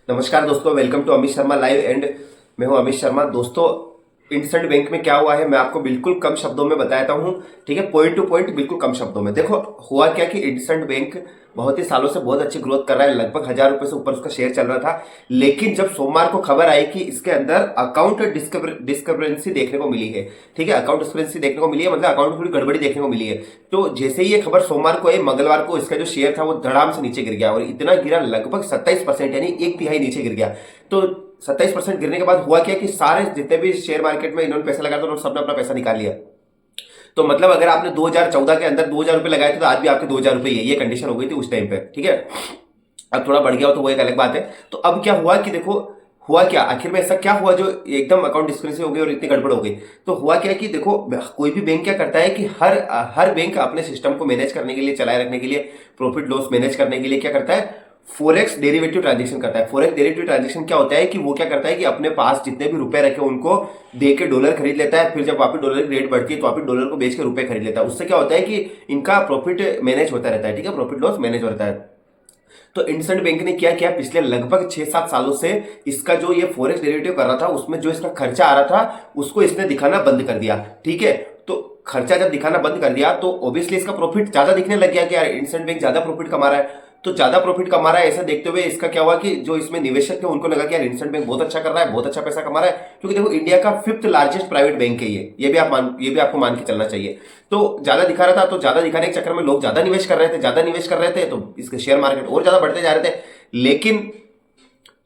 नमस्कार दोस्तों, welcome to Amit Sharma live and मैं हूं अमित शर्मा। दोस्तों, इंडसइंड बैंक में क्या हुआ है मैं आपको बिल्कुल कम शब्दों में बताता हूं। ठीक है, पॉइंट टू पॉइंट बिल्कुल कम शब्दों में। देखो हुआ क्या कि इंडसइंड बैंक बहुत ही सालों से बहुत अच्छी ग्रोथ कर रहा है, लगभग 1,000 रुपए से ऊपर उसका शेयर चल रहा था। लेकिन जब सोमवार को खबर आई कि इसके अंदर अकाउंट डिस्क्रिपेंसी देखने को मिली है, ठीक है, अकाउंट डिस्क्रिपेंसी देखने को मिली है, मतलब अकाउंट में थोड़ी गड़बड़ी देखने को मिली है। तो जैसे ही ये खबर सोमवार को आई, मंगलवार को इसका जो शेयर था वो धड़ाम से नीचे गिर गया और इतना गिरा, लगभग 27% यानी 1/3 नीचे गिर गया। तो 27% गिरने के बाद हुआ क्या कि सारे जितने भी शेयर मार्केट में इन्होंने पैसा लगाया था उन्होंने सबने अपना पैसा निकाल लिया। तो मतलब अगर आपने 2014 के अंदर 2,000 रुपए लगाए थे तो आज भी आपके 2,000 रुपए ये कंडीशन हो गई थी उस टाइम पे। ठीक है, अब थोड़ा बढ़ गया हो तो वो एक अलग बात है। तो अब क्या हुआ कि देखो हुआ क्या, आखिर में ऐसा क्या हुआ जो एकदम अकाउंट डिस्क्रिपेंसी हो गई और इतनी गड़बड़ हो गई। तो हुआ क्या कि देखो, कोई भी बैंक क्या करता है कि हर बैंक अपने सिस्टम को मैनेज करने के लिए, चलाए रखने के लिए, प्रॉफिट लॉस मैनेज करने के लिए क्या करता है, फोरेक्स डेरिवेटिव ट्रांजेक्शन करता है। फोरेक्स डेरिवेटिव ट्रांजेक्शन क्या होता है कि वो क्या करता है कि अपने पास जितने भी रुपए रखे उनको दे के डॉलर खरीद लेता है, फिर जब वापस डॉलर की रेट बढ़ती है तो वापस डॉलर को बेच के रुपए खरीद लेता है। उससे क्या होता है कि इनका प्रॉफिट मैनेज होता रहता है, ठीक है, प्रॉफिट लॉस मैनेज होता है। तो इंडसइंड बैंक ने क्या किया, पिछले लगभग 6-7 सालों से इसका जो ये फॉरेक्स डेरिवेटिव कर रहा था उसमें जो इसका खर्चा आ रहा था उसको इसने दिखाना बंद कर दिया। ठीक है, तो खर्चा जब दिखाना बंद कर दिया तो ऑब्वियसली इसका प्रॉफिट ज्यादा दिखने लग गया कि यार इंडसइंड बैंक ज्यादा प्रॉफिट कमा रहा है। तो ज्यादा प्रॉफिट कमा रहा है ऐसा देखते हुए इसका क्या हुआ कि जो इसमें निवेशक थे उनको लगा कि यार इंडसइंड बैंक बहुत अच्छा कर रहा है, बहुत अच्छा पैसा कमा रहा है, क्योंकि देखो इंडिया का 5th लार्जेस्ट प्राइवेट बैंक है ये भी आपको मान के चलना चाहिए। तो ज्यादा दिखा रहा था, तो ज्यादा दिखाने के चक्कर में लोग ज्यादा निवेश कर रहे थे तो इसके शेयर मार्केट और ज्यादा बढ़ते जा रहे थे। लेकिन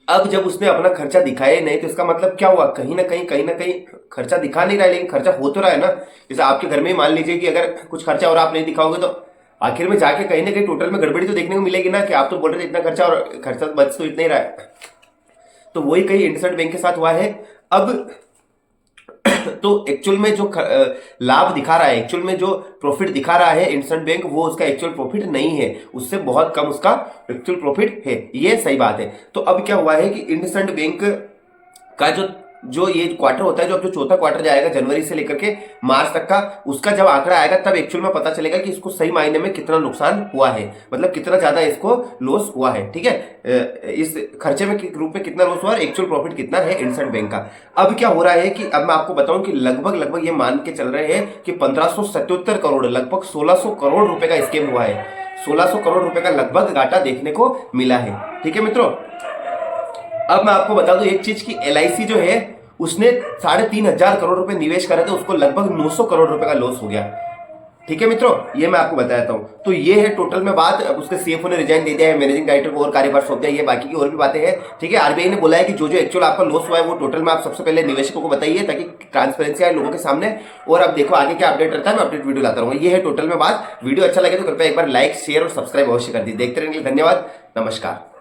अब जब उसने अपना खर्चा दिखाया नहीं तो इसका मतलब क्या हुआ, कहीं ना कहीं खर्चा दिखा नहीं रहा है लेकिन खर्चा हो तो रहा है ना। जैसे आपके घर में ही मान लीजिए कि अगर कुछ खर्चा और आप नहीं दिखाओगे तो आखिर में जाके कहीं ना कहीं टोटल में गड़बड़ी तो देखने को मिलेगी ना, कि आप तो बोल रहे थे इतना खर्चा और खर्चा बच तो इतना ही रहा है। तो वही कहीं इंडसइंड बैंक के साथ हुआ है। अब तो एक्चुअल में जो लाभ दिखा रहा है, एक्चुअल में जो प्रॉफिट दिखा रहा है इंडसइंड बैंक, वो उसका एक्चुअल प्रॉफिट नहीं है, उससे बहुत कम उसका एक्चुअल प्रॉफिट है, ये सही बात है। तो अब क्या हुआ है कि इंडसइंड बैंक का जो ये क्वार्टर होता है, जो अब जो चौथा क्वार्टर जाएगा जनवरी से लेकर के मार्च तक का, उसका जब आंकड़ा आएगा तब एक्चुअल में पता चलेगा कि इसको सही मायने में कितना नुकसान हुआ है, मतलब कितना ज्यादा इसको लॉस हुआ है। ठीक है, इस खर्चे में रूप में कितना लॉस हुआ और एक्चुअल प्रॉफिट कितना है इंडसइंड बैंक का। अब क्या हो रहा है कि अब मैं आपको बताऊं कि लगभग ये मान के चल रहे हैं कि 1577 करोड़, लगभग 1600 करोड़ रुपए का स्कैम हुआ है। 1600 करोड़ रुपए का लगभग घाटा देखने को मिला है। ठीक है मित्रों, अब मैं आपको बता दूं एक चीज की, LIC जो है उसने 3,500 करोड़ रुपए निवेश करे थे, उसको लगभग 900 करोड़ रुपए का लॉस हो गया। ठीक है मित्रों, ये मैं आपको बताता हूं। तो ये है टोटल में बात। अब उसके CFO ने रिजाइन दे दिया है, मैनेजिंग डायरेक्टर को और कार्यभार सौंप दिया, ये बाकी की और भी बातें हैं। ठीक है, RBI ने बोला है कि जो एक्चुअल आपका लॉस हुआ है वो टोटल में आप सबसे पहले निवेशकों को बताइए ताकि ट्रांसपेरेंसी आए लोगों के सामने। और अब देखो आगे क्या अपडेट रहता है, मैं अपडेट वीडियो लाता रहूंगा। ये है टोटल में बात। वीडियो अच्छा लगे तो कृपया एक बार लाइक, शेयर और सब्सक्राइब अवश्य कर दीजिए। देखते रहेंगे, धन्यवाद, नमस्कार।